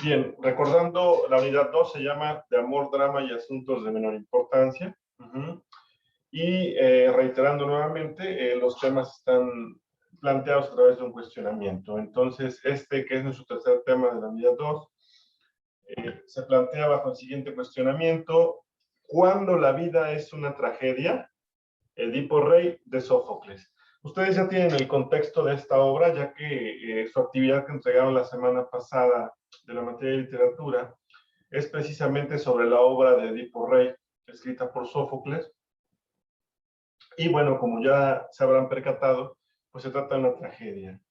Bien, recordando, la unidad 2 se llama de amor, drama y asuntos de menor importancia. Y reiterando nuevamente, los temas están planteados a través de un cuestionamiento. Entonces, este que es nuestro tercer tema de la unidad 2, se plantea bajo el siguiente cuestionamiento: ¿cuándo la vida es una tragedia? Edipo Rey, de Sófocles. Ustedes ya tienen el contexto de esta obra, ya que su actividad que entregaron la semana pasada de la materia de literatura es precisamente sobre la obra de Edipo Rey, escrita por Sófocles. Y bueno, como ya se habrán percatado, pues se trata de una tragedia.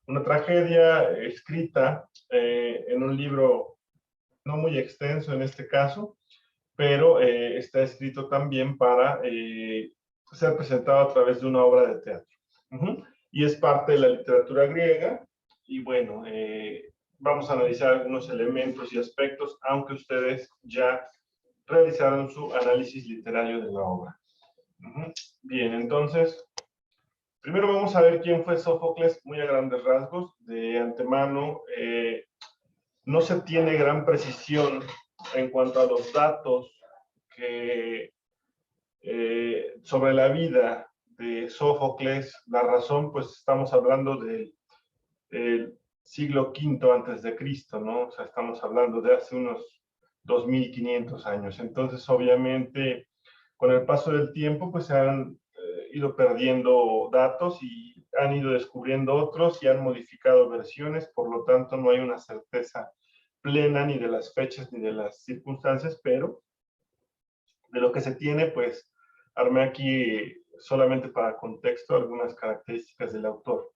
Una tragedia escrita en un libro no muy extenso en este caso, pero está escrito también para ser presentado a través de una obra de teatro. Y es parte de la literatura griega. Y bueno, vamos a analizar algunos elementos y aspectos, aunque ustedes ya realizaron su análisis literario de la obra. Bien, entonces, primero vamos a ver quién fue Sófocles, muy a grandes rasgos. De antemano, no se tiene gran precisión en cuanto a los datos que, sobre la vida de Sófocles. La razón, pues estamos hablando del siglo V antes de Cristo, ¿no? O sea, estamos hablando de hace unos 2500 años. Entonces, obviamente, con el paso del tiempo, pues se han ido perdiendo datos y han ido descubriendo otros y han modificado versiones, por lo tanto no hay una certeza plena ni de las fechas ni de las circunstancias, pero de lo que se tiene, pues armé aquí solamente para contexto algunas características del autor.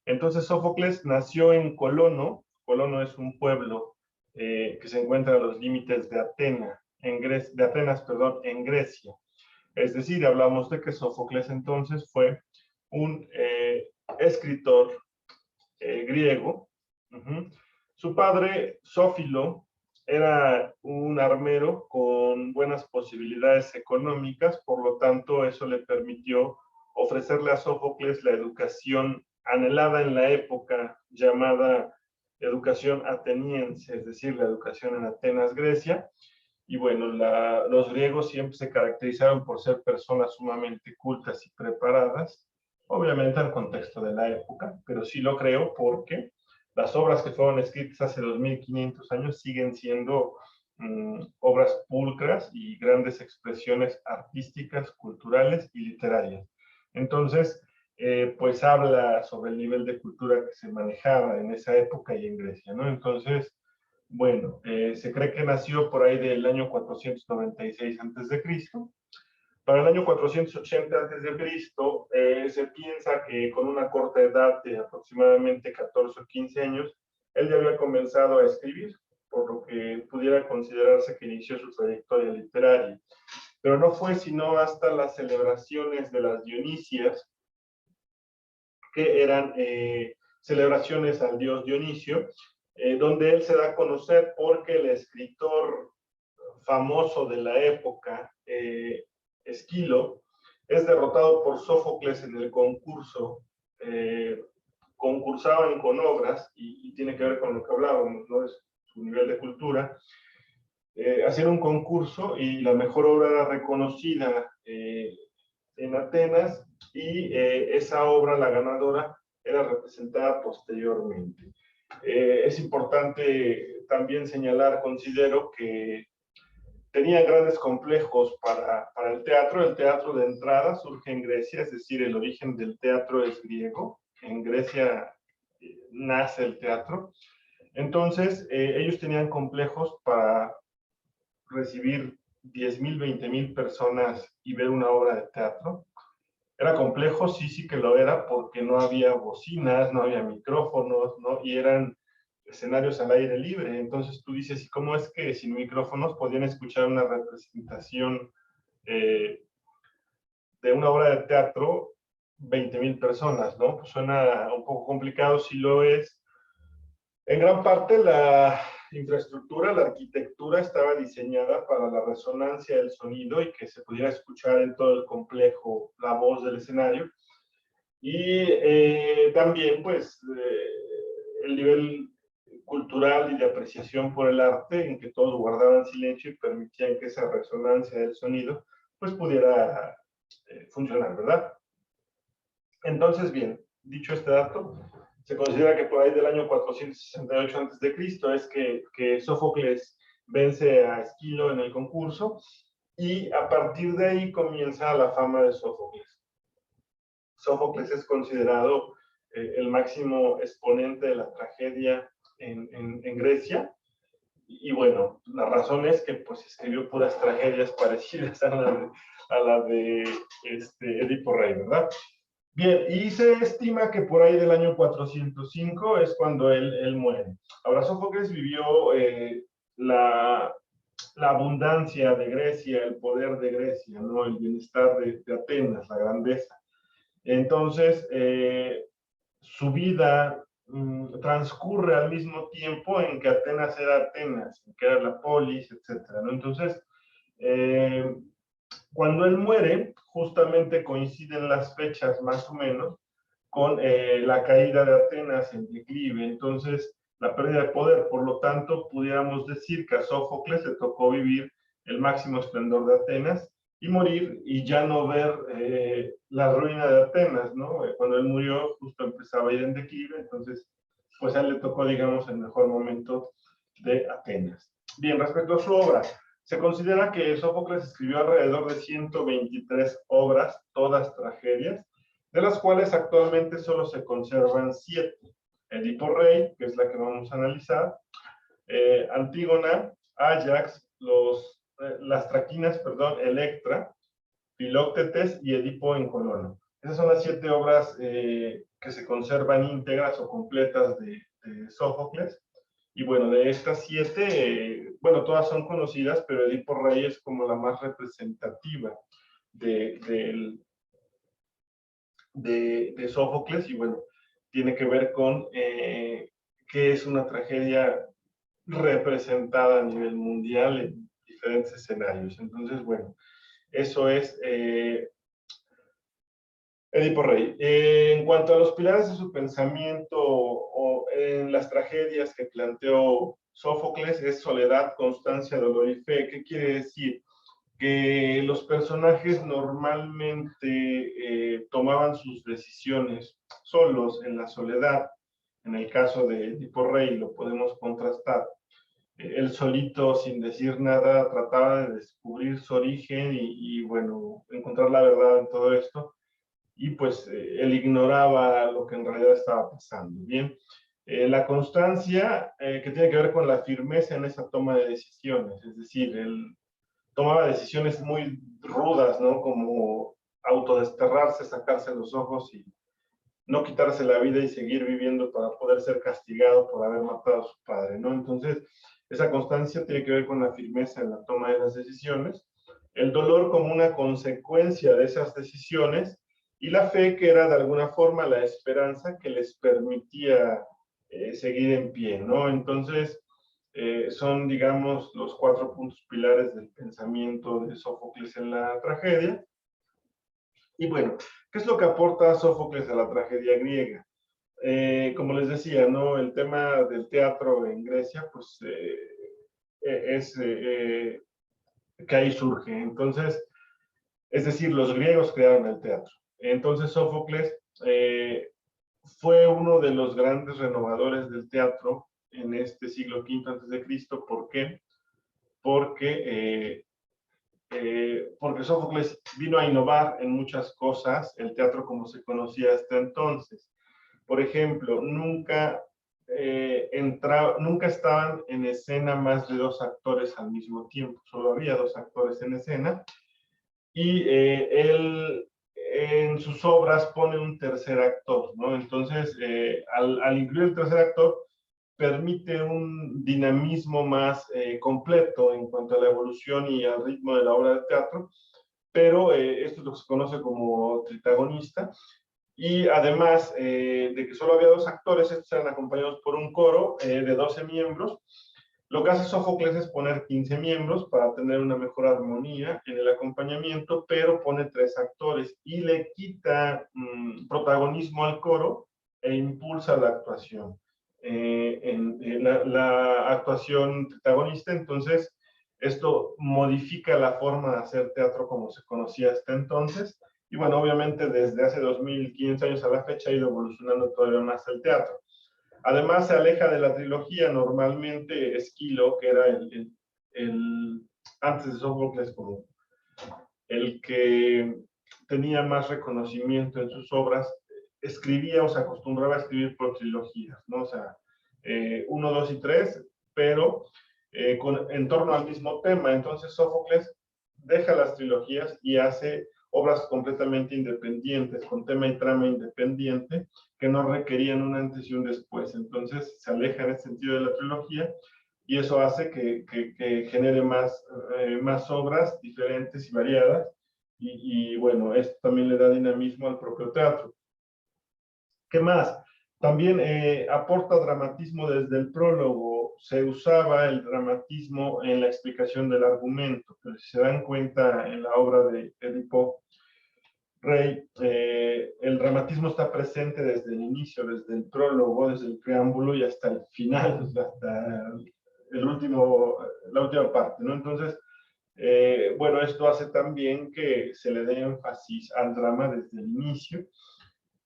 Entonces Sófocles nació en Colono. Colono es un pueblo que se encuentra a los límites de Atenas, en Grecia. Es decir, hablamos de que Sófocles entonces fue un escritor griego. Su padre, Sófilo, era un armero con buenas posibilidades económicas, por lo tanto eso le permitió ofrecerle a Sófocles la educación anhelada en la época, llamada educación ateniense, es decir, la educación en Atenas, Grecia. Y bueno, los griegos siempre se caracterizaron por ser personas sumamente cultas y preparadas, obviamente al contexto de la época, pero sí lo creo porque las obras que fueron escritas hace 2500 años siguen siendo obras pulcras y grandes expresiones artísticas, culturales y literarias. Entonces, pues habla sobre el nivel de cultura que se manejaba en esa época y en Grecia, ¿no? Entonces, bueno, se cree que nació por ahí del año 496 a.C. Para el año 480 a.C., se piensa que con una corta edad de aproximadamente 14 o 15 años, él ya había comenzado a escribir, por lo que pudiera considerarse que inició su trayectoria literaria. Pero no fue sino hasta las celebraciones de las Dionisias, que eran celebraciones al dios Dionisio, donde él se da a conocer porque el escritor famoso de la época, Esquilo, es derrotado por Sófocles en el concurso. Concursaban con obras, y tiene que ver con lo que hablábamos, ¿no? Es su nivel de cultura. Hacían un concurso y la mejor obra era reconocida en Atenas, y esa obra, la ganadora, era representada posteriormente. Es importante también señalar, considero, que tenía grandes complejos para el teatro. El teatro de entrada surge en Grecia, es decir, el origen del teatro es griego. En Grecia nace el teatro. Entonces, ellos tenían complejos para recibir 10,000, 20,000 personas y ver una obra de teatro. Era complejo, sí, sí que lo era, porque no había bocinas, no había micrófonos, ¿no? Y eran escenarios al aire libre. Entonces tú dices, ¿y cómo es que sin micrófonos podían escuchar una representación de una obra de teatro 20,000 personas, ¿no? Pues suena un poco complicado, sí lo es. En gran parte la infraestructura, la arquitectura estaba diseñada para la resonancia del sonido y que se pudiera escuchar en todo el complejo la voz del escenario. Y también, pues, el nivel cultural y de apreciación por el arte, en que todos guardaban silencio y permitían que esa resonancia del sonido pues pudiera funcionar, ¿verdad? Entonces, bien, dicho este dato, se considera que por ahí del año 468 a.C. es que Sófocles vence a Esquilo en el concurso, y a partir de ahí comienza la fama de Sófocles. Sófocles es considerado el máximo exponente de la tragedia en Grecia, y bueno, la razón es que pues escribió puras tragedias parecidas a la de Edipo Rey, ¿verdad? Bien, y se estima que por ahí del año 405 es cuando él muere. Ahora, Sófocles vivió la abundancia de Grecia, el poder de Grecia, ¿no? El bienestar de Atenas, la grandeza. Entonces, su vida transcurre al mismo tiempo en que Atenas era Atenas, que era la polis, etcétera, ¿no? Entonces, cuando él muere, justamente coinciden las fechas más o menos con la caída de Atenas en declive, entonces la pérdida de poder. Por lo tanto, pudiéramos decir que a Sófocles le tocó vivir el máximo esplendor de Atenas y morir y ya no ver la ruina de Atenas, ¿no? Cuando él murió justo empezaba a ir en declive, entonces pues a él le tocó, digamos, el mejor momento de Atenas. Bien, respecto a su obra, se considera que Sófocles escribió alrededor de 123 obras, todas tragedias, de las cuales actualmente solo se conservan 7. Edipo Rey, que es la que vamos a analizar, Antígona, Áyax, las traquinas, perdón, Electra, Filoctetes y Edipo en Colono. Esas son las 7 obras que se conservan íntegras o completas de Sófocles. Y bueno, de estas 7, bueno, todas son conocidas, pero Edipo Rey es como la más representativa de Sófocles, y bueno, tiene que ver con qué es una tragedia representada a nivel mundial en diferentes escenarios. Entonces, bueno, eso es Edipo Rey. En cuanto a los pilares de su pensamiento o en las tragedias que planteó Sófocles, es soledad, constancia, dolor y fe. ¿Qué quiere decir? Que los personajes normalmente tomaban sus decisiones solos, en la soledad. En el caso de Edipo Rey lo podemos contrastar. Él solito, sin decir nada, trataba de descubrir su origen y bueno, encontrar la verdad en todo esto. Y pues él ignoraba lo que en realidad estaba pasando. Bien, la constancia, que tiene que ver con la firmeza en esa toma de decisiones, es decir, él tomaba decisiones muy rudas, ¿no? Como autodesterrarse, sacarse los ojos y no quitarse la vida y seguir viviendo para poder ser castigado por haber matado a su padre, ¿no? Entonces, esa constancia tiene que ver con la firmeza en la toma de las decisiones, el dolor como una consecuencia de esas decisiones, y la fe, que era de alguna forma la esperanza que les permitía seguir en pie, ¿no? Entonces, son, digamos, los 4 puntos pilares del pensamiento de Sófocles en la tragedia. Y bueno, ¿qué es lo que aporta Sófocles a la tragedia griega? Como les decía, ¿no? El tema del teatro en Grecia, pues es que ahí surge. Entonces, es decir, los griegos crearon el teatro. Entonces, Sófocles fue uno de los grandes renovadores del teatro en este siglo V a.C. ¿Por qué? Porque Sófocles vino a innovar en muchas cosas el teatro como se conocía hasta entonces. Por ejemplo, nunca estaban en escena más de 2 actores al mismo tiempo, solo había 2 actores en escena, y él en sus obras pone un tercer actor, ¿no? Entonces, al incluir el tercer actor, permite un dinamismo más completo en cuanto a la evolución y al ritmo de la obra de teatro, pero esto es lo que se conoce como tritagonista, y además de que solo había 2 actores, estos eran acompañados por un coro de 12 miembros. Lo que hace Sófocles es poner 15 miembros para tener una mejor armonía en el acompañamiento, pero pone 3 actores y le quita protagonismo al coro e impulsa la actuación. la actuación protagonista. Entonces, esto modifica la forma de hacer teatro como se conocía hasta entonces. Y bueno, obviamente desde hace 2500 años a la fecha ha ido evolucionando todavía más el teatro. Además, se aleja de la trilogía. Normalmente Esquilo, que era antes de Sófocles, como el que tenía más reconocimiento en sus obras, escribía o se acostumbraba a escribir por trilogías, ¿no? O sea, 1, 2 y 3, pero en torno al mismo tema. Entonces Sófocles deja las trilogías y hace obras completamente independientes, con tema y trama independiente, que no requerían un antes y un después. Entonces se aleja en ese sentido de la trilogía y eso hace que genere más obras diferentes y variadas. Y bueno, esto también le da dinamismo al propio teatro. ¿Qué más? También aporta dramatismo desde el prólogo. Se usaba el dramatismo en la explicación del argumento, pero si se dan cuenta en la obra de Edipo Rey, el dramatismo está presente desde el inicio, desde el prólogo, desde el preámbulo y hasta el final, hasta la última parte, ¿no? Entonces, bueno, esto hace también que se le dé énfasis al drama desde el inicio.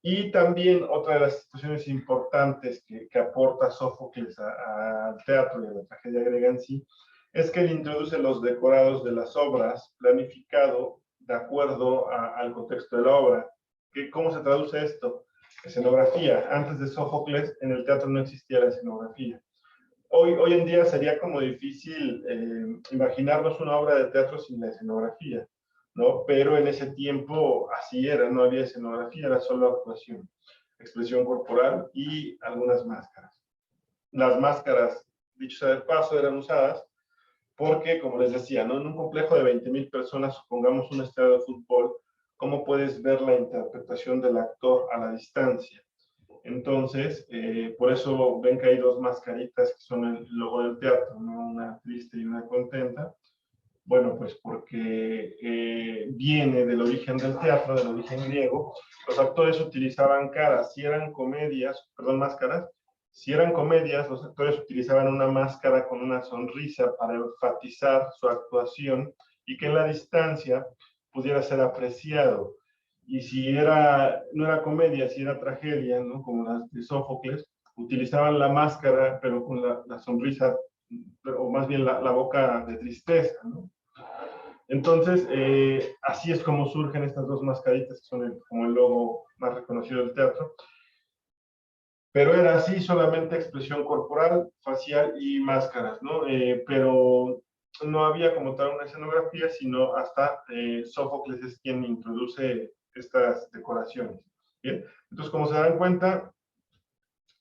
Y también otra de las situaciones importantes que aporta Sófocles al teatro y a la tragedia griega en sí, es que él introduce los decorados de las obras planificado de acuerdo al contexto de la obra. ¿Cómo se traduce esto? Escenografía. Antes de Sófocles, en el teatro no existía la escenografía. Hoy en día sería como difícil imaginarnos una obra de teatro sin la escenografía, ¿no? Pero en ese tiempo así era, no había escenografía, era solo actuación, expresión corporal y algunas máscaras. Las máscaras, dicho sea de paso, eran usadas porque, como les decía, ¿no? En un complejo de 20,000 personas, supongamos un estadio de fútbol, ¿cómo puedes ver la interpretación del actor a la distancia? Entonces, por eso ven que hay dos mascaritas que son el logo del teatro, ¿no? Una triste y una contenta. Bueno, pues porque viene del origen del teatro, del origen griego. Los actores utilizaban caras, si eran comedias, perdón, máscaras, si eran comedias, los actores utilizaban una máscara con una sonrisa para enfatizar su actuación y que en la distancia pudiera ser apreciado. Y si no era comedia, si era tragedia, ¿no? Como las de Sófocles, utilizaban la máscara, pero con la sonrisa, o más bien la boca de tristeza, ¿no? Entonces, así es como surgen estas dos mascaritas, que son como el logo más reconocido del teatro. Pero era así, solamente expresión corporal, facial y máscaras, ¿no? Pero no había como tal una escenografía, sino hasta Sófocles es quien introduce estas decoraciones. ¿Bien? Entonces, como se dan cuenta,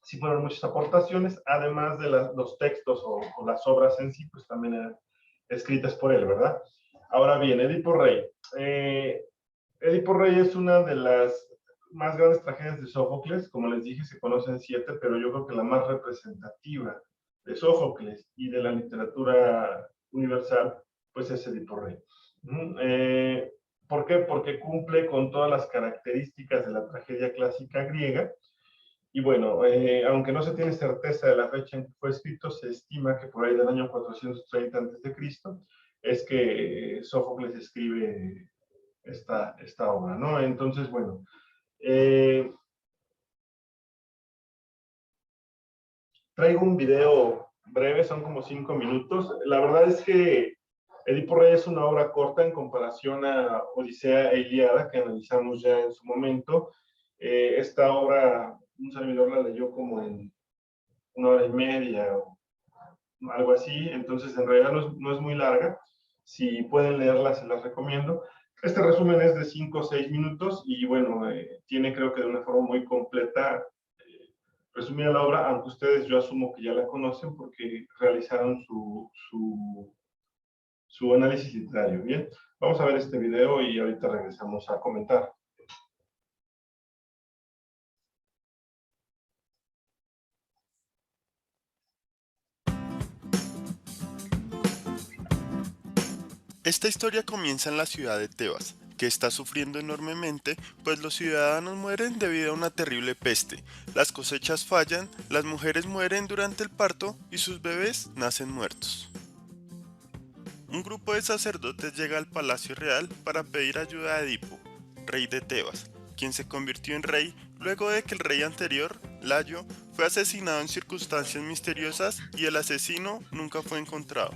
sí fueron muchas aportaciones, además de los textos o las obras en sí, pues también eran escritas por él, ¿verdad? Ahora bien, Edipo Rey. Edipo Rey es una de las más grandes tragedias de Sófocles. Como les dije, se conocen 7, pero yo creo que la más representativa de Sófocles y de la literatura universal, pues es Edipo Rey. ¿Por qué? Porque cumple con todas las características de la tragedia clásica griega. Y bueno, aunque no se tiene certeza de la fecha en que fue escrito, se estima que por ahí del año 430 a.C. es que Sófocles escribe esta obra, ¿no? Entonces, bueno, traigo un video breve, son como 5 minutos. La verdad es que Edipo Rey es una obra corta en comparación a Odisea e Ilíada, que analizamos ya en su momento. Esta obra, un servidor la leyó como en 1 hora y media o algo así, entonces en realidad no es muy larga. Si pueden leerla, se las recomiendo. Este resumen es de 5 o 6 minutos y bueno, tiene creo que de una forma muy completa resumida la obra, aunque ustedes yo asumo que ya la conocen porque realizaron su análisis literario. Bien, vamos a ver este video y ahorita regresamos a comentar. Esta historia comienza en la ciudad de Tebas, que está sufriendo enormemente, pues los ciudadanos mueren debido a una terrible peste. Las cosechas fallan, las mujeres mueren durante el parto y sus bebés nacen muertos. Un grupo de sacerdotes llega al palacio real para pedir ayuda a Edipo, rey de Tebas, quien se convirtió en rey luego de que el rey anterior, Layo, fue asesinado en circunstancias misteriosas y el asesino nunca fue encontrado.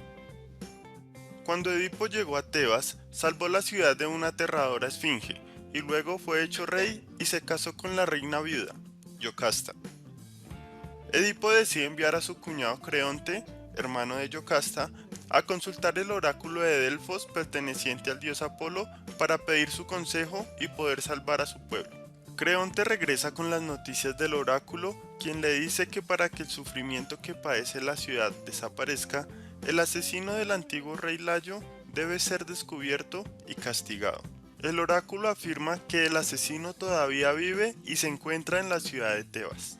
Cuando Edipo llegó a Tebas, salvó la ciudad de una aterradora esfinge, y luego fue hecho rey y se casó con la reina viuda, Yocasta. Edipo decide enviar a su cuñado Creonte, hermano de Yocasta, a consultar el oráculo de Delfos perteneciente al dios Apolo para pedir su consejo y poder salvar a su pueblo. Creonte regresa con las noticias del oráculo, quien le dice que para que el sufrimiento que padece la ciudad desaparezca, el asesino del antiguo rey Layo debe ser descubierto y castigado. El oráculo afirma que el asesino todavía vive y se encuentra en la ciudad de Tebas.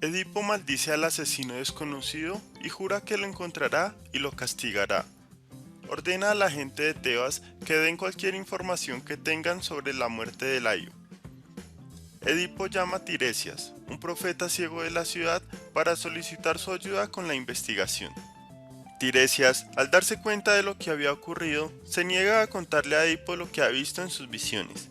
Edipo maldice al asesino desconocido y jura que lo encontrará y lo castigará. Ordena a la gente de Tebas que den cualquier información que tengan sobre la muerte de Layo. Edipo llama a Tiresias, un profeta ciego de la ciudad, para solicitar su ayuda con la investigación. Tiresias, al darse cuenta de lo que había ocurrido, se niega a contarle a Edipo lo que ha visto en sus visiones.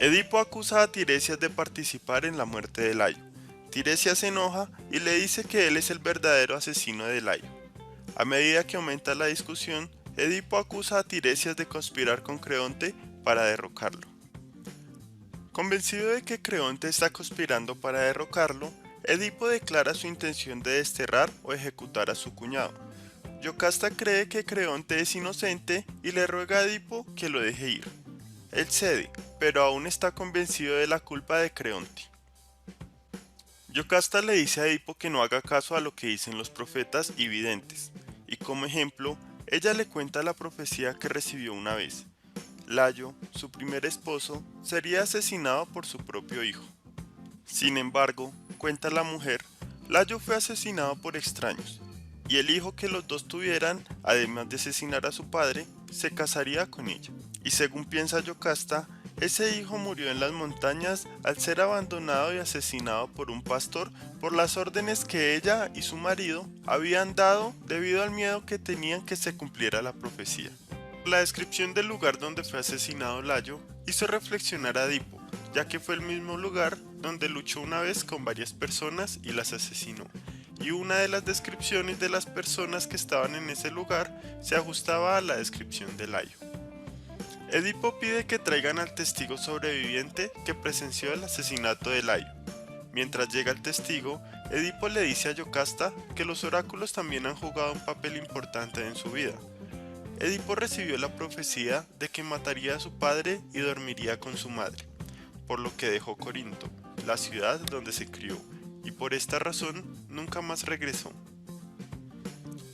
Edipo acusa a Tiresias de participar en la muerte de Layo. Tiresias se enoja y le dice que él es el verdadero asesino de Layo. A medida que aumenta la discusión, Edipo acusa a Tiresias de conspirar con Creonte para derrocarlo. Convencido de que Creonte está conspirando para derrocarlo, Edipo declara su intención de desterrar o ejecutar a su cuñado. Yocasta cree que Creonte es inocente y le ruega a Edipo que lo deje ir. Él cede, pero aún está convencido de la culpa de Creonte. Yocasta le dice a Edipo que no haga caso a lo que dicen los profetas y videntes, y como ejemplo, ella le cuenta la profecía que recibió una vez. Layo, su primer esposo, sería asesinado por su propio hijo. Sin embargo, cuenta la mujer, Layo fue asesinado por extraños, y el hijo que los dos tuvieran, además de asesinar a su padre, se casaría con ella. Y según piensa Yocasta, ese hijo murió en las montañas al ser abandonado y asesinado por un pastor por las órdenes que ella y su marido habían dado debido al miedo que tenían que se cumpliera la profecía. La descripción del lugar donde fue asesinado Layo hizo reflexionar a Edipo, ya que fue el mismo lugar donde luchó una vez con varias personas y las asesinó, y una de las descripciones de las personas que estaban en ese lugar se ajustaba a la descripción de Layo. Edipo pide que traigan al testigo sobreviviente que presenció el asesinato de Layo. Mientras llega el testigo, Edipo le dice a Yocasta que los oráculos también han jugado un papel importante en su vida. Edipo recibió la profecía de que mataría a su padre y dormiría con su madre, por lo que dejó Corinto, la ciudad donde se crió, y por esta razón nunca más regresó.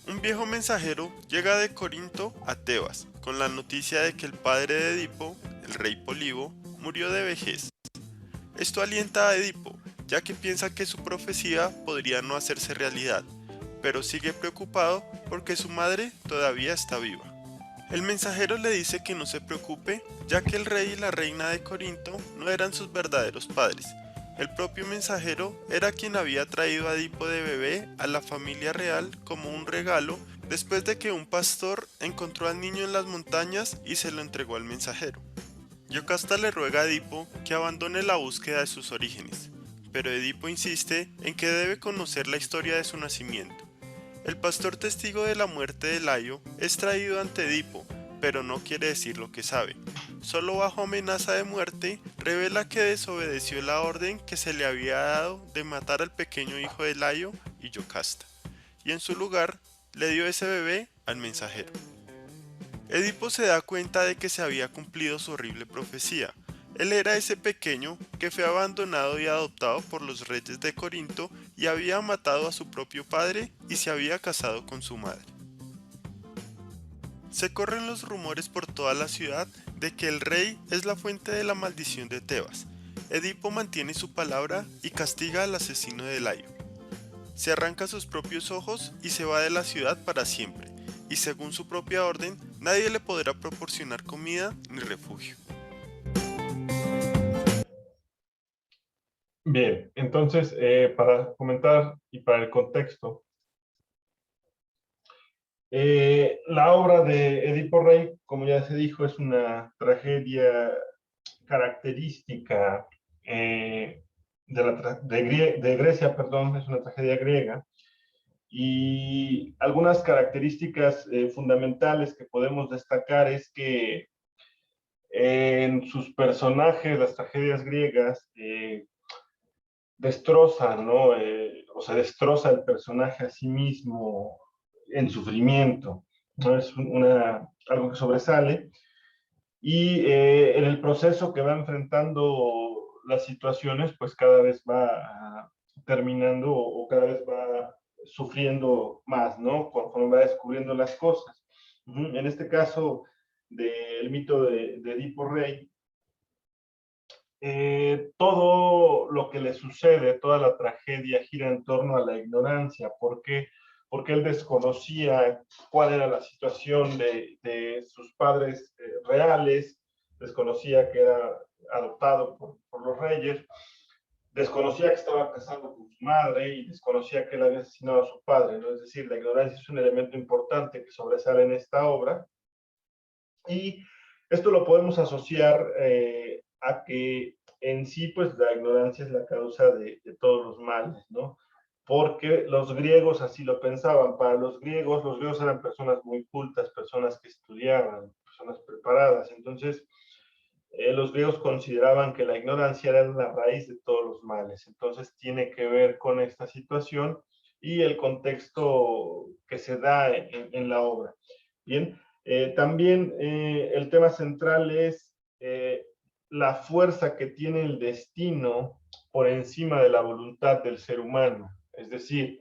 Un viejo mensajero llega de Corinto a Tebas, con la noticia de que el padre de Edipo, el rey Polibo, murió de vejez. Esto alienta a Edipo, ya que piensa que su profecía podría no hacerse realidad, pero sigue preocupado porque su madre todavía está viva. El mensajero le dice que no se preocupe, ya que el rey y la reina de Corinto no eran sus verdaderos padres. El propio mensajero era quien había traído a Edipo de bebé a la familia real como un regalo después de que un pastor encontró al niño en las montañas y se lo entregó al mensajero. Yocasta le ruega a Edipo que abandone la búsqueda de sus orígenes, pero Edipo insiste en que debe conocer la historia de su nacimiento. El pastor testigo de la muerte de Layo es traído ante Edipo, pero no quiere decir lo que sabe. Solo bajo amenaza de muerte revela que desobedeció la orden que se le había dado de matar al pequeño hijo de Layo y Yocasta, y en su lugar le dio ese bebé al mensajero. Edipo se da cuenta de que se había cumplido su horrible profecía. Él era ese pequeño que fue abandonado y adoptado por los reyes de Corinto y había matado a su propio padre y se había casado con su madre. Se corren los rumores por toda la ciudad de que el rey es la fuente de la maldición de Tebas. Edipo mantiene su palabra y castiga al asesino de Layo. Se arranca sus propios ojos y se va de la ciudad para siempre, y según su propia orden, Nadie le podrá proporcionar comida ni refugio. Bien, entonces, para comentar y para el contexto, la obra de Edipo Rey, como ya se dijo, es una tragedia característica de Grecia, perdón, es una tragedia griega, y algunas características fundamentales que podemos destacar es que en sus personajes, las tragedias griegas, destrozan, ¿no? O se destroza el personaje a sí mismo en sufrimiento, ¿no? Es algo que sobresale. Y en el proceso que va enfrentando las situaciones, pues cada vez va terminando o cada vez va sufriendo más, ¿no? Conforme va descubriendo las cosas. En este caso del mito de Edipo Rey, todo lo que le sucede, toda la tragedia gira en torno a la ignorancia. ¿Por qué? Porque él desconocía cuál era la situación de sus padres reales, desconocía que era adoptado por los reyes, desconocía que estaba casado con su madre y desconocía que él había asesinado a su padre, ¿no? Es decir, la ignorancia es un elemento importante que sobresale en esta obra y esto lo podemos asociar a que en sí, pues la ignorancia es la causa de todos los males, ¿no? Porque los griegos así lo pensaban. Para los griegos eran personas muy cultas, personas que estudiaban, personas preparadas. Entonces, los griegos consideraban que la ignorancia era la raíz de todos los males. Entonces, tiene que ver con esta situación y el contexto que se da en la obra. Bien, también el tema central es la fuerza que tiene el destino por encima de la voluntad del ser humano. Es decir,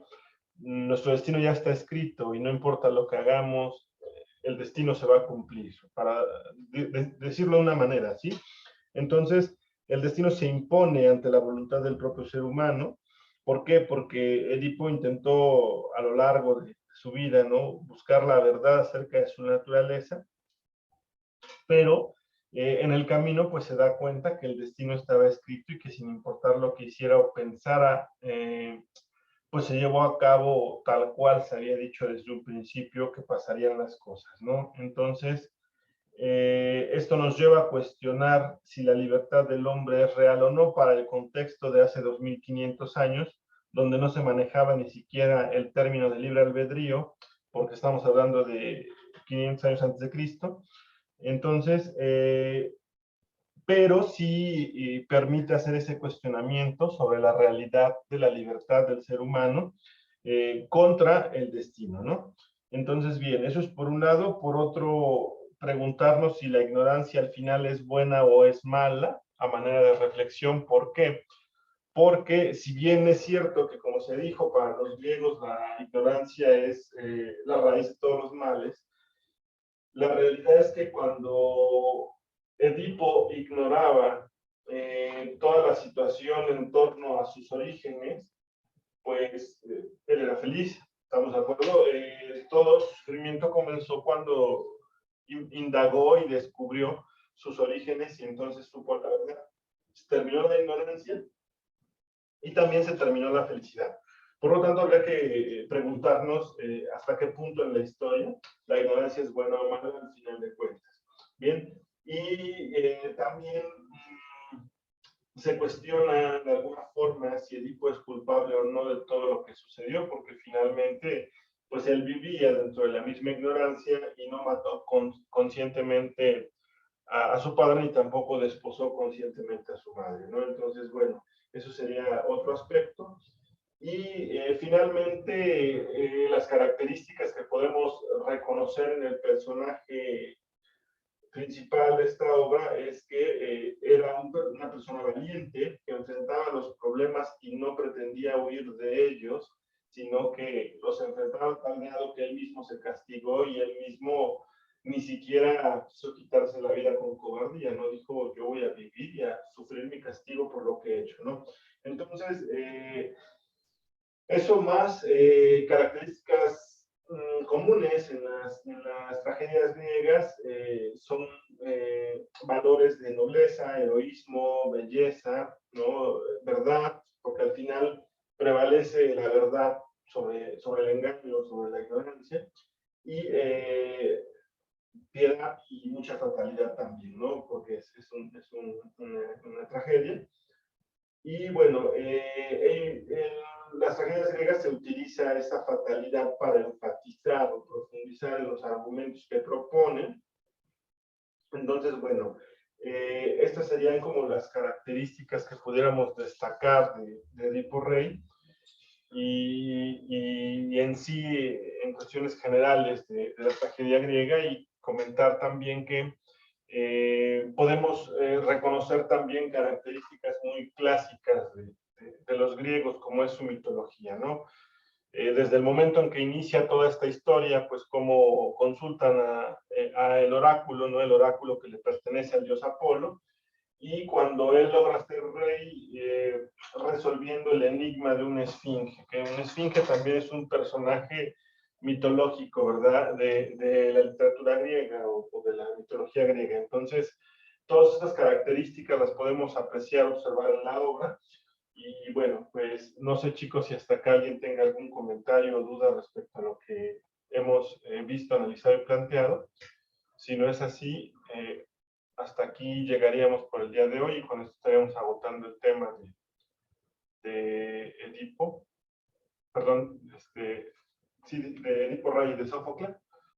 nuestro destino ya está escrito y no importa lo que hagamos, el destino se va a cumplir, para decirlo de una manera, ¿sí? Entonces, el destino se impone ante la voluntad del propio ser humano. ¿Por qué? Porque Edipo intentó a lo largo de su vida, ¿no? Buscar la verdad acerca de su naturaleza, pero en el camino pues se da cuenta que el destino estaba escrito y que sin importar lo que hiciera o pensara, pues se llevó a cabo tal cual se había dicho desde un principio que pasarían las cosas, ¿no? Entonces, esto nos lleva a cuestionar si la libertad del hombre es real o no para el contexto de hace 2500 años, donde no se manejaba ni siquiera el término de libre albedrío, porque estamos hablando de 500 años antes de Cristo. Entonces, pero sí permite hacer ese cuestionamiento sobre la realidad de la libertad del ser humano contra el destino, ¿no? Entonces, bien, eso es por un lado. Por otro, preguntarnos si la ignorancia al final es buena o es mala, a manera de reflexión. ¿Por qué? Porque si bien es cierto que, como se dijo, para los griegos la ignorancia es la raíz de todos los males, la realidad es que cuando Edipo ignoraba toda la situación en torno a sus orígenes, pues él era feliz, ¿estamos de acuerdo? Todo su sufrimiento comenzó cuando indagó y descubrió sus orígenes y entonces supo la verdad. Se terminó la ignorancia y también se terminó la felicidad. Por lo tanto, habría que preguntarnos hasta qué punto en la historia la ignorancia es buena o mala al final de cuentas. Bien, y también se cuestiona de alguna forma si Edipo es culpable o no de todo lo que sucedió, porque finalmente, pues él vivía dentro de la misma ignorancia y no mató conscientemente a su padre ni tampoco desposó conscientemente a su madre, ¿no? Entonces, bueno, eso sería otro aspecto. Y finalmente, las características que podemos reconocer en el personaje principal de esta obra es que era una persona valiente que enfrentaba los problemas y no pretendía huir de ellos, sino que los enfrentaba tan grado que él mismo se castigó y él mismo ni siquiera quiso quitarse la vida con cobardía, no dijo yo voy a vivir y a sufrir mi castigo por lo que he hecho, ¿no? Entonces, eso más características comunes en las tragedias griegas griegas son valores de nobleza, heroísmo, belleza, ¿no? Verdad, porque al final prevalece la verdad sobre el engaño, sobre la ignorancia, y piedad y mucha fatalidad también, ¿no? Porque una tragedia. Y bueno, en las tragedias griegas se utiliza esa fatalidad para enfatizar o profundizar en los argumentos que proponen. Entonces, bueno, estas serían como las características que pudiéramos destacar de Edipo Rey. Y en sí, en cuestiones generales de la tragedia griega, y comentar también que podemos reconocer también características muy clásicas de los griegos, como es su mitología, ¿no? Desde el momento en que inicia toda esta historia, pues como consultan a el oráculo, ¿no? El oráculo que le pertenece al dios Apolo, y cuando él logra ser rey, resolviendo el enigma de una esfinge, que una esfinge también es un personaje mitológico, ¿verdad? De la literatura griega o de la mitología griega. Entonces, todas estas características las podemos apreciar, observar en la obra. Y bueno, pues no sé, chicos, si hasta acá alguien tenga algún comentario o duda respecto a lo que hemos visto, analizado y planteado. Si no es así, hasta aquí llegaríamos por el día de hoy, y con esto estaríamos agotando el tema de Edipo, perdón, sí, de Edipo Rey y de Sófocles.